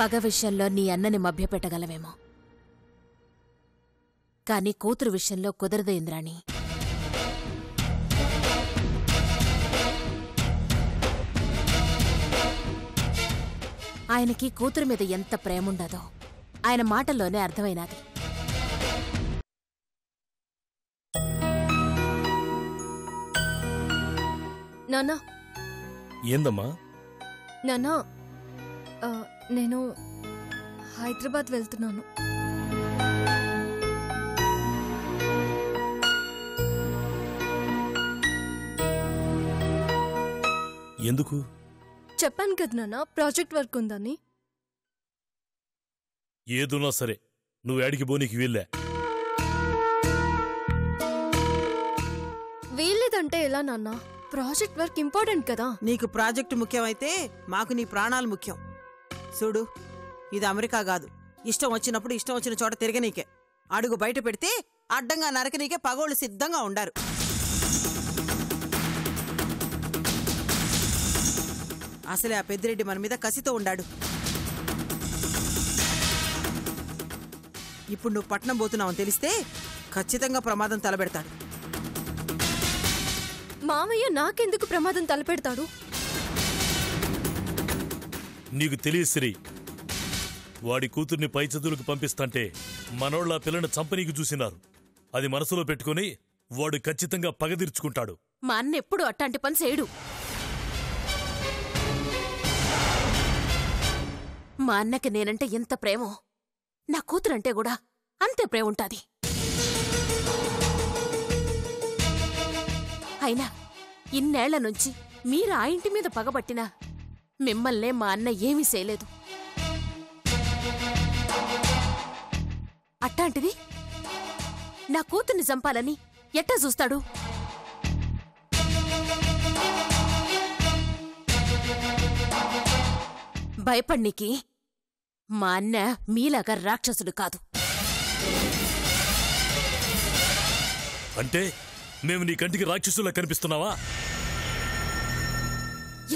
పగ విషయంలో నీ అన్నని మభ్యపెట్టగలవేమో, కాని కూతురు విషయంలో కుదరదు ఇంద్రాణి. ఆయనకి కూతురు మీద ఎంత ప్రేముండదో ఆయన మాటల్లోనే అర్థమైనది. నాన్నా. ఏందమ్మా? నాన్నా, నేను హైదరాబాద్ వెళ్తున్నాను. ఎందుకు? చెప్పాను కదా నాన్న, ప్రాజెక్ట్ వర్క్ ఉందని. ఏదున్నా సరే నువ్వు ఏడికి పోనీకి వీళ్ళే. వీల్లేదంటే ఎలా నాన్న? ప్రాజెక్ట్ వర్క్ ఇంపార్టెంట్ కదా. నీకు ప్రాజెక్టు ముఖ్యమైతే మాకు నీ ప్రాణాలు ముఖ్యం. చూడు, ఇది అమెరికా కాదు. ఇష్టం వచ్చినప్పుడు ఇష్టం వచ్చిన చోట తిరగనీకే. అడుగు బయట పెడితే అడ్డంగా నరకనీకే పగోళ్ళు సిద్ధంగా ఉండారు. అసలే ఆ పెద్దిరెడ్డి మన మీద కసితో ఉండాడు. ఇప్పుడు నువ్వు పట్నం పోతున్నావని తెలిస్తే ఖచ్చితంగా ప్రమాదం తలబెడతాడు. మామయ్య నాకెందుకు ప్రమాదం తలపెడతాడు? నీకు తెలియసిరి, వాడి కూతుర్ని పై చదువులకు పంపిస్తాంటే మనోళ్ళ పిల్లని చంపనీకి చూసినారు. అది మనసులో పెట్టుకుని వాడు ఖచ్చితంగా పగదీర్చుకుంటాడు. మా అన్న ఎప్పుడు అట్టాంటి పని చేయడు. మా అన్నకి నేనంటే ఎంత ప్రేమో నా కూతురంటే కూడా అంతే ప్రేమ ఉంటాది. అయినా ఇన్నేళ్ల నుంచి మీరు ఆ ఇంటి మీద పగబట్టినా మిమ్మల్నే మా అన్న ఏమీ చేయలేదు. అట్టాంటిది నా కూతుర్ని చంపాలని ఎట్టా చూస్తాడు? భయపడ్నికి మా అన్న మీలాగా రాక్షసుడు కాదు. అంటే మేము నీ కంటికి రాక్షసులా కనిపిస్తున్నావా?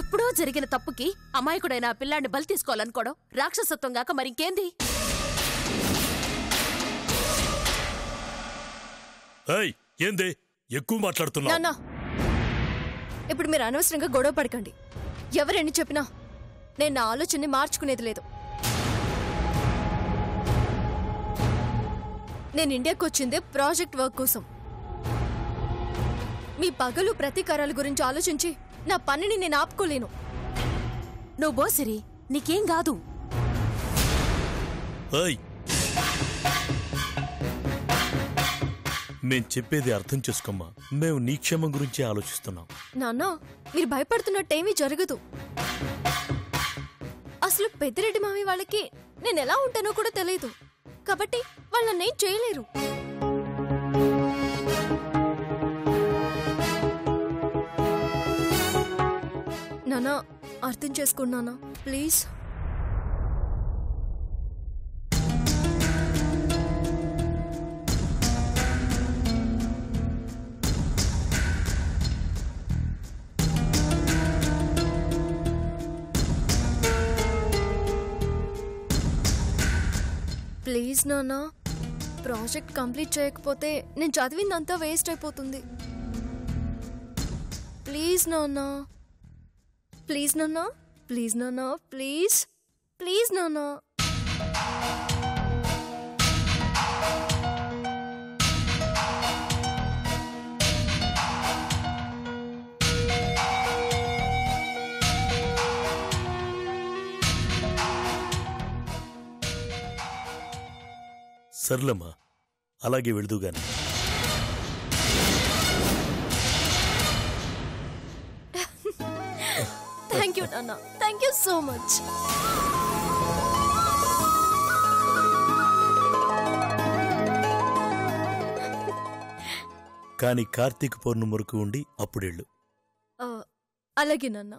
ఎప్పుడో జరిగిన తప్పుకి అమాయకుడైన ఆ పిల్లాన్ని బలి తీసుకోవాలనుకోవడం రాక్షసత్వం గాక మరింకేంది? ఏందే ఎక్కువ మాట్లాడుతున్నా? నాన్న, ఇప్పుడు మీరు అనవసరంగా గొడవ పడకండి. ఎవరెన్ని చెప్పినా నేను నా ఆలోచనని మార్చుకునేది లేదు. నేను ఇండియాకు వచ్చిందే ప్రాజెక్ట్ వర్క్ కోసం. మీ పగలు ప్రతీకారాల గురించి ఆలోచించి నా పనిని నేను ఆపుకోలేను. నువ్వు బోసిరి, నీకేం కాదు. మేం చెప్పేది అర్థం చేసుకోమ్మా. మేము నీ క్షేమం గురించి ఆలోచిస్తున్నాం. నాన్న, మీరు భయపడుతున్నట్టేమీ జరగదు. అసలు పెద్దిరెడ్డి మామి వాళ్ళకి నేను ఎలా ఉంటానో కూడా తెలియదు, కాబట్టి వాళ్ళు నన్నేం చేయలేరు. నాన్న, అర్థం చేసుకున్నానా ప్లీజ్? ప్లీజ్ నాన్న, ప్రాజెక్ట్ కంప్లీట్ చేయకపోతే నేను చదివిందంతా వేస్ట్ అయిపోతుంది. ప్లీజ్ నాన్న, ప్లీజ్ నాన్న, ప్లీజ్ నాన్న, ప్లీజ్ ప్లీజ్ నాన్న. సర్లమ్మా, అలాగే వెళుదుగాని. థ్యాంక్ యూ నాన్న, థ్యాంక్ యూ సో మచ్. కాని కార్తీక పౌర్ణమి వరకు ఉండి అప్పుడెళ్ళు. అలాగే నాన్న.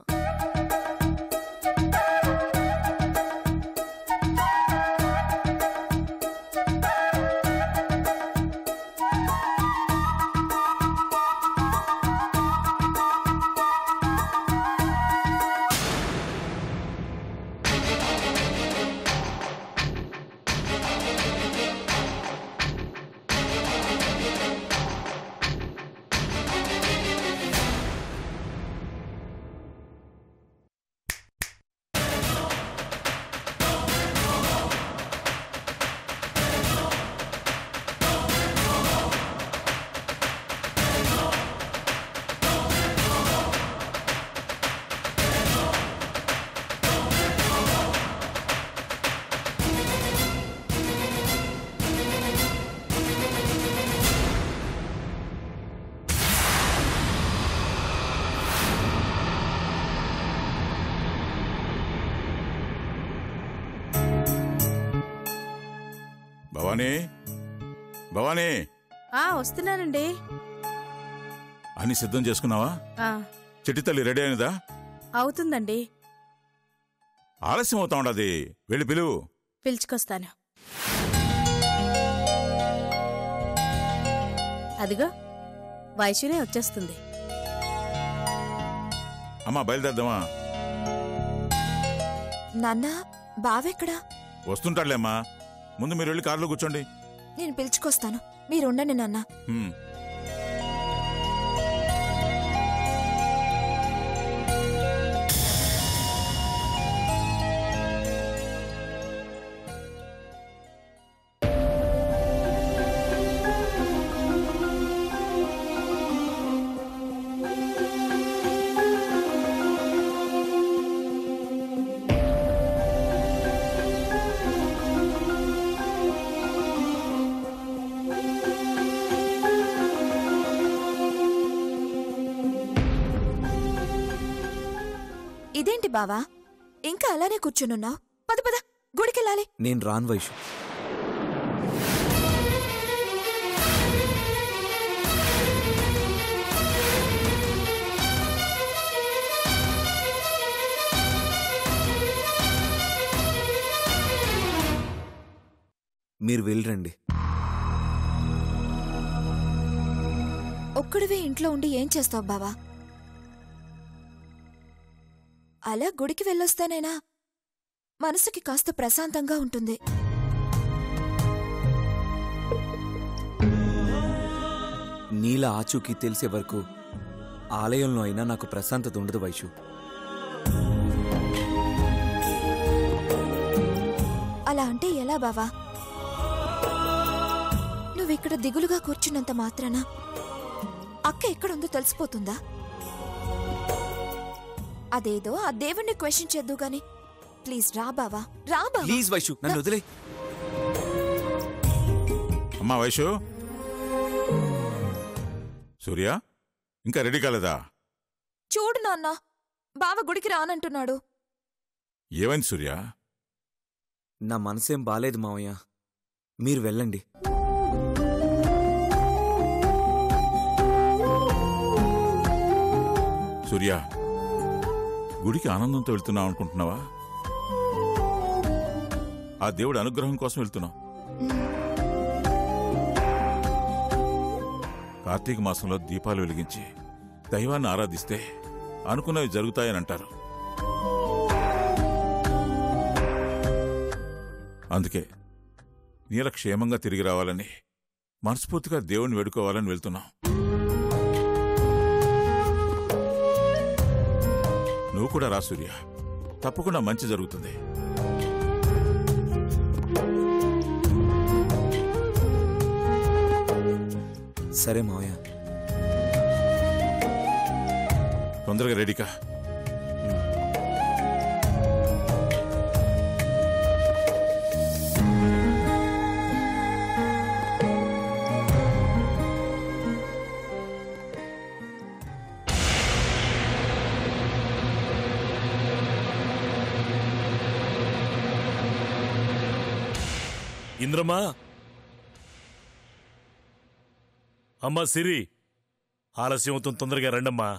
భవానీ భవానీ వస్తున్నానండి. అన్ని సిద్ధం చేసుకున్నావా? చిట్టి తల్లి రెడీ అయినదా? అవుతుందండి. ఆలస్యం అవుతా ఉండదు, వెళ్ళి పిలువు. పిలుచుకొస్తాను. అదిగో వైశునే వచ్చేస్తుంది. అమ్మా బయలుదేరదామా? నాన్న బావెక్కడా? వస్తుంటాడులేమ్మా, ముందు మీరు వెళ్ళి కారులో కూర్చోండి. నేను పిలుచుకొస్తాను, మీరుండండి నాన్న. ఇదేంటి బావా, ఇంకా అలానే కూర్చునున్నావు? పద పద, గుడికెళ్ళాలి. నేను రాను వైషు. మీరు వెళ్ళరండి. ఒక్కడివే ఇంట్లో ఉండి ఏం చేస్తావు బావా? అలా గుడికి వెళ్ళొస్తానైనా మనసుకి కాస్త ప్రశాంతంగా ఉంటుంది. నీల ఆచూకీ తెలిసే వరకు ఆలయంలో అయినా నాకు ప్రశాంతత ఉండదు వైషు. అలా అంటే ఎలా బావా? నువ్విక్కడ దిగులుగా కూర్చున్నంత మాత్రాన అక్క ఎక్కడుందో తెలిసిపోతుందా? అదేదో ఆ దేవుణ్ణి క్వశ్చన్ చేద్దు గాని ప్లీజ్ రా బావా, రా బావా. ప్లీజ్ వైషు, నన్ను వదిలే. అమ్మా వైషు, సూర్య ఇంకా రెడీ కాలేదా? చూడు నాన్న, బావ గుడికి రానంటున్నాడు. ఏమైంది సూర్య? నా మనసేం బాలేదు మావయ్య, మీరు వెళ్ళండి. సూర్య, గుడికి ఆనందంతో వెళ్తున్నావు అనుకుంటున్నావా? ఆ దేవుడి అనుగ్రహం కోసం వెళ్తున్నావు. కార్తీక మాసంలో దీపాలు వెలిగించి దైవాన్ని ఆరాధిస్తే అనుకున్నవి జరుగుతాయని అంటారు. అందుకే నీల క్షేమంగా తిరిగి రావాలని మనస్ఫూర్తిగా దేవుణ్ణి వేడుకోవాలని వెళ్తున్నాం. నువ్వు కూడా రా సూర్య, తప్పకుండా మంచి జరుగుతుంది. సరే మావయ్య. తొందరగా రెడీకా? ఇంద్రమా, అమ్మా సిరి, ఆలస్యం అవుతుంది, తొందరగా రండమ్మా.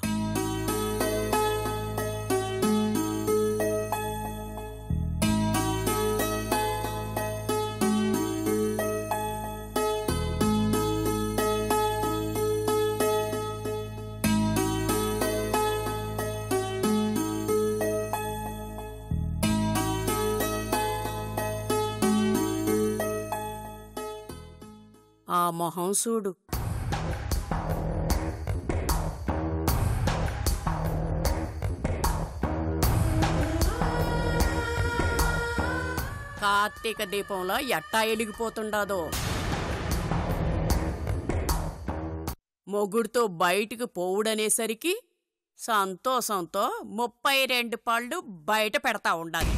ఆ మొహం చూడు. కార్తీక దీపంలో ఎట్టా ఎలిగిపోతుండాదో. మొగుడుతో బయటికి పోవుడనేసరికి సంతోషంతో 32 పళ్ళు బయట పెడతా ఉండాలి.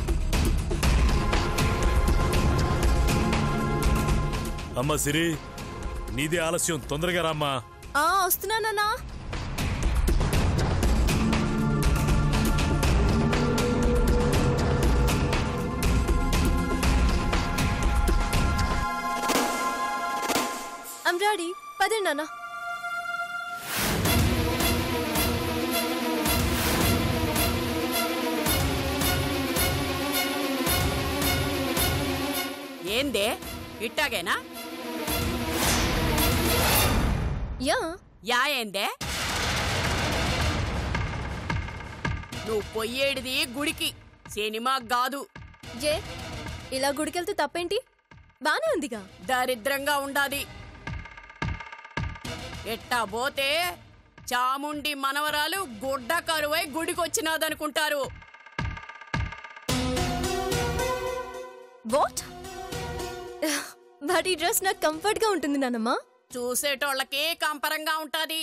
అమ్మా సిరి, నీదే ఆలస్యం, తొందరగా రామ్మా. వస్తున్నానన్నా. పదే నాన్న. ఏందే ఇట్టాగేనా? యా ఏందే? నువ్వు పొయ్యేడిది గుడికి, సినిమా కాదు. ఏ ఇలా గుడికెళ్తే తప్పేంటి? బానే ఉందిగా. దరిద్రంగా ఉండాది. ఎట్టా పోతే చాముండి మనవరాలు గుడ్డ కరువై గుడికొచ్చినాదనుకుంటారు. వాట్? బట్ ఈ డ్రెస్ నాకు కంఫర్ట్ గా ఉంటుంది నానమ్మా. చూసేటోళ్ళకి కంపరంగా ఉంటాది.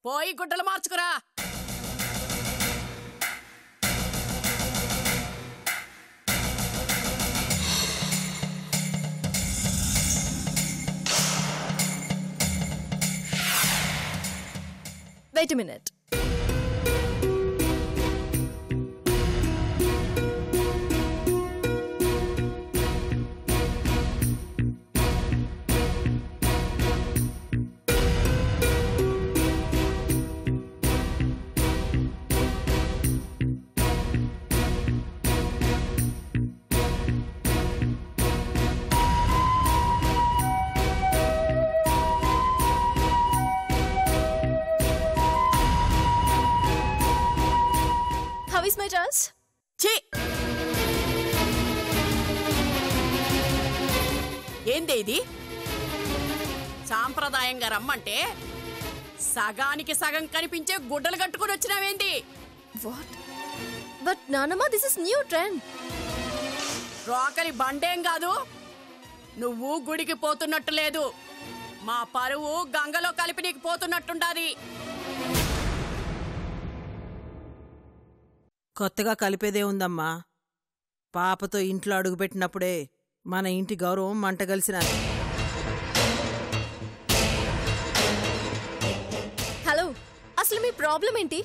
పోయి గుడ్డలు మార్చుకురా. Wait a minute. How is my dress? ఛీ! ఏందే ఇది? సాంప్రదాయంగా రమ్మంటే సగానికి సగం కనిపించే గుడ్డలు కట్టుకుని వచ్చినావేంది? What? But నానమ్మ, this is new trend. రోకలి బండేం కాదు. నువ్వు గుడికి పోతున్నట్టు లేదు. మా పరువు గంగలో కలిపి నీకు పోతున్నట్టుండాది. కొత్తగా కలిపేదే ఉందమ్మా. పాపతో ఇంట్లో అడుగుపెట్టినప్పుడే మన ఇంటి గౌరవం మంటగలిసినది. హలో, అసలు మీ ప్రాబ్లం ఏంటి?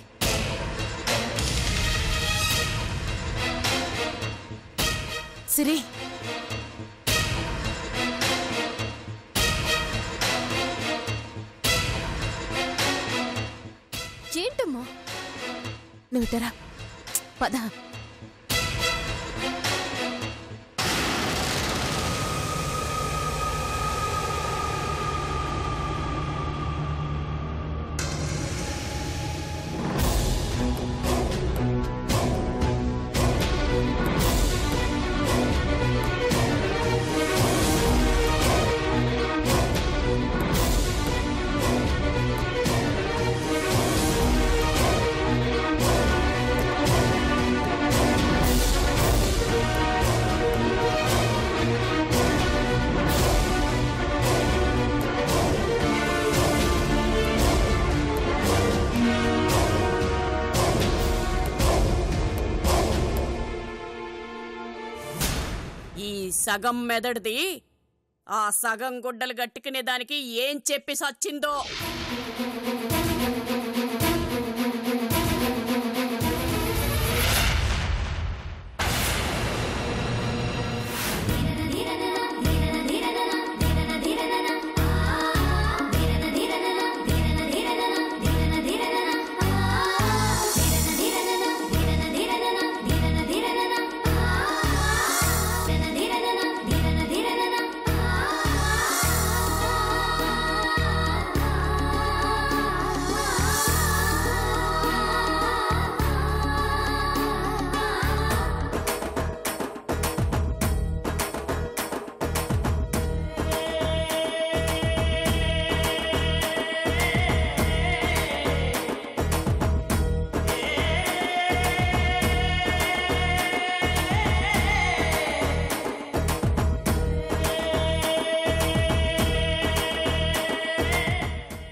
సిరి, ఏంటమ్మా? నువ్వు తెరా పద. ఈ సగం మెదడుది ఆ సగం గుడ్డలు గట్టుకునే దానికి ఏం చెప్పి సచ్చిందో.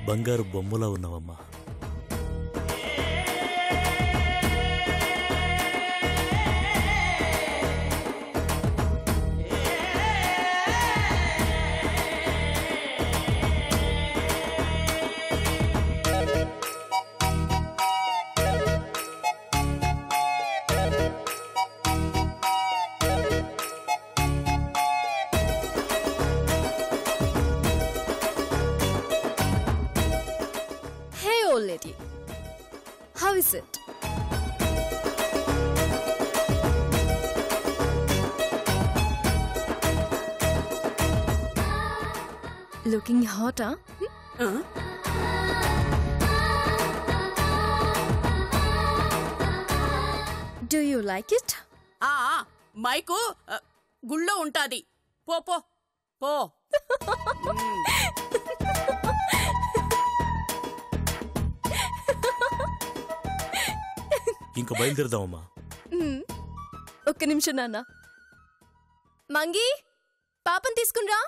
బంగారు బొమ్మలా ఉన్నావమ్మా. Fix it. లుకింగ్ హాటా? Do you like it? Mic గుళ్ళో ఉంటాది. పో పో పో. ఇంక బయలుదేరదామమ్మా. ఒక్క నిమిషం నాన్న. మంగి, పాపం తీసుకునిరా.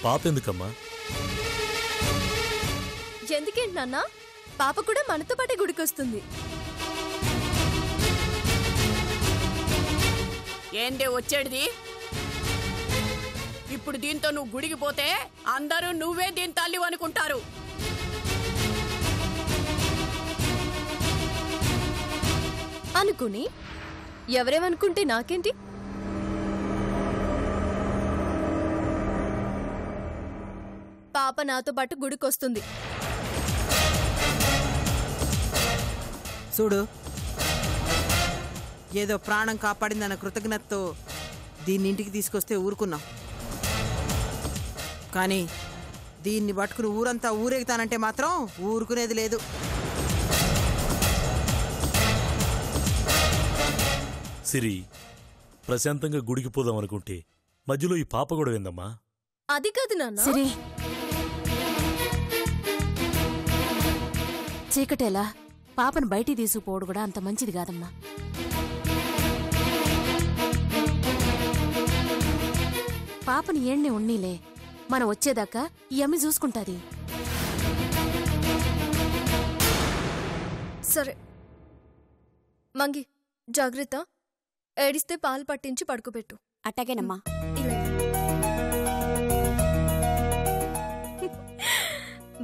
పాప ఎందుకమ్మా? ఎందుకేంటి నాన్న, పాప కూడా మనతో పాటే గుడికొస్తుంది. ఏందే వచ్చేది? ఇప్పుడు దీంతో నువ్వు గుడికి పోతే అందరూ నువ్వే దీని తల్లి అనుకుంటారు. అనుకుని ఎవరేమనుకుంటే నాకేంటి? పాప నాతో పాటు గుడికొస్తుంది. చూడు, ఏదో ప్రాణం కాపాడిందన్న కృతజ్ఞతతో దీన్ని ఇంటికి తీసుకొస్తే ఊరుకున్నాం. కానీ దీన్ని పట్టుకుని ఊరంతా ఊరేగుతానంటే మాత్రం ఊరుకునేది లేదు. సిరి, ప్రశాంతంగా గుడికి పోదాం అనుకుంటే మధ్యలో ఈ పాప కూడా ఏందమ్మా? అది కాదు నాన్న. సిరి, చీకటేలా పాపను బయటికి తీసుకుపోవడం కూడా అంత మంచిది కాదమ్మా. పాపని ఏడ్నే ఉన్నీలే, మనం వచ్చేదాకా ఈ అమ్మి చూసుకుంటాది. సరే మంగి, జాగ్రత్త. ఏడిస్తే పాలు పట్టించి పడుకోబెట్టు. అట్టగేనమ్మా.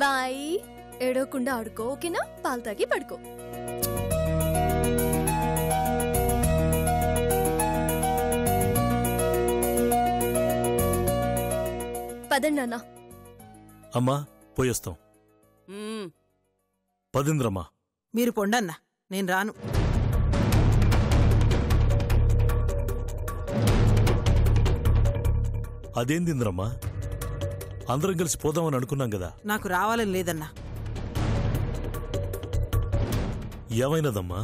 బాయ్. ఏడవకుండా ఆడుకో, ఓకేనా? పాలు తాగి పడుకో. పదండి నాన్న. అమ్మా, పోయేస్తాం. పదింద్రమ్మా. మీరు పొండన్నా, నేను రాను. అదేందింద్రమ్మా, అందరం కలిసి పోదామని అనుకున్నాం కదా. నాకు రావాలని లేదన్నా. ఏమైనదమ్మా?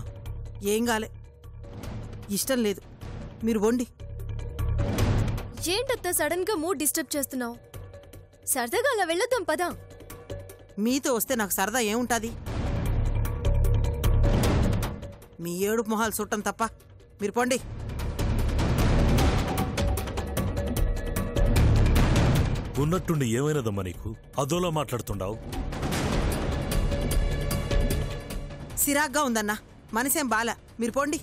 ఏం గాలే, ఇష్టం లేదు. మీరు వండి. ఏంటత్తా సడన్ గా మూడ్ డిస్టర్బ్ చేస్తున్నావు? సరదాగా అలా వెళ్ళొద్దాం పదా. మీతో వస్తే నాకు సరదా ఏముంటుంది? మీ ఏడుపు మొహాలు చుట్టం తప్ప. మీరు పొండి. ఉన్నట్టుండి ఏమైనదమ్మా నీకు? అదోలా మాట్లాడుతుండావు. సిరాగ్గా ఉందన్నా, మనసేం బాల. మీరు పొండి.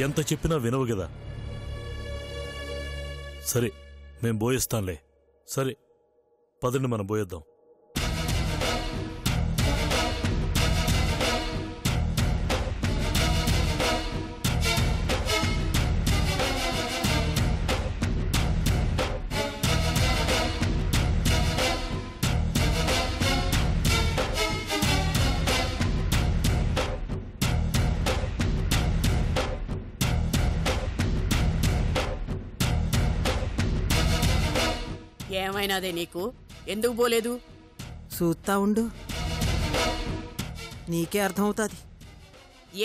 ఎంత చెప్పినా వినవు కదా. సరే, మేం పోయేస్తాంలే. సరే, పదండి, మనం పోయేద్దాం. ఏమైనాదే నీకు? ఎందుకు పోలేదు? చూస్తా ఉండు, నీకే అర్థమవుతుంది.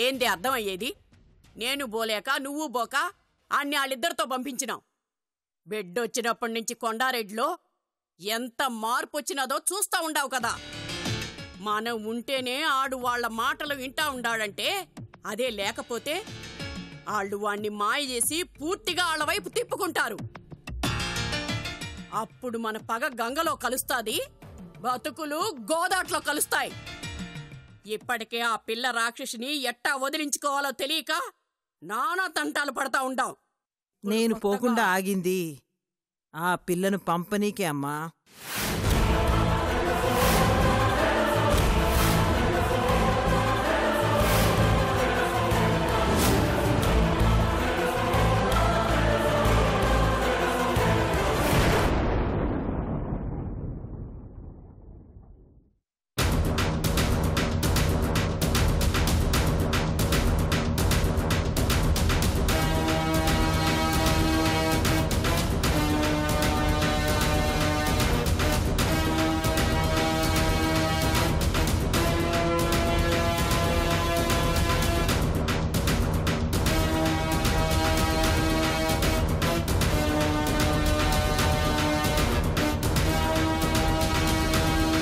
ఏంది అర్థమయ్యేది? నేను పోలేక నువ్వు పోక అన్ని వాళ్ళిద్దరితో పంపించినావు. బిడ్డొచ్చినప్పటి నుంచి కొండారెడ్డిలో ఎంత మార్పు వచ్చినదో చూస్తా ఉండావు కదా. మనం ఉంటేనే ఆడు వాళ్ల మాటలు వింటా ఉండాడంటే, అదే లేకపోతే ఆళ్ళు వాణ్ణి మాయ చేసి పూర్తిగా వాళ్ళ వైపు తిప్పుకుంటారు. అప్పుడు మన పగ గంగలో కలుస్తాది, బతుకులు గోదాట్లో కలుస్తాయి. ఇప్పటికే ఆ పిల్ల రాక్షసిని ఎట్టా వదిలించుకోవాలో తెలియక నానా తంటాలు పడతా ఉండాం. నేను పోకుండా ఆగింది ఆ పిల్లను పంపనీకే అమ్మా.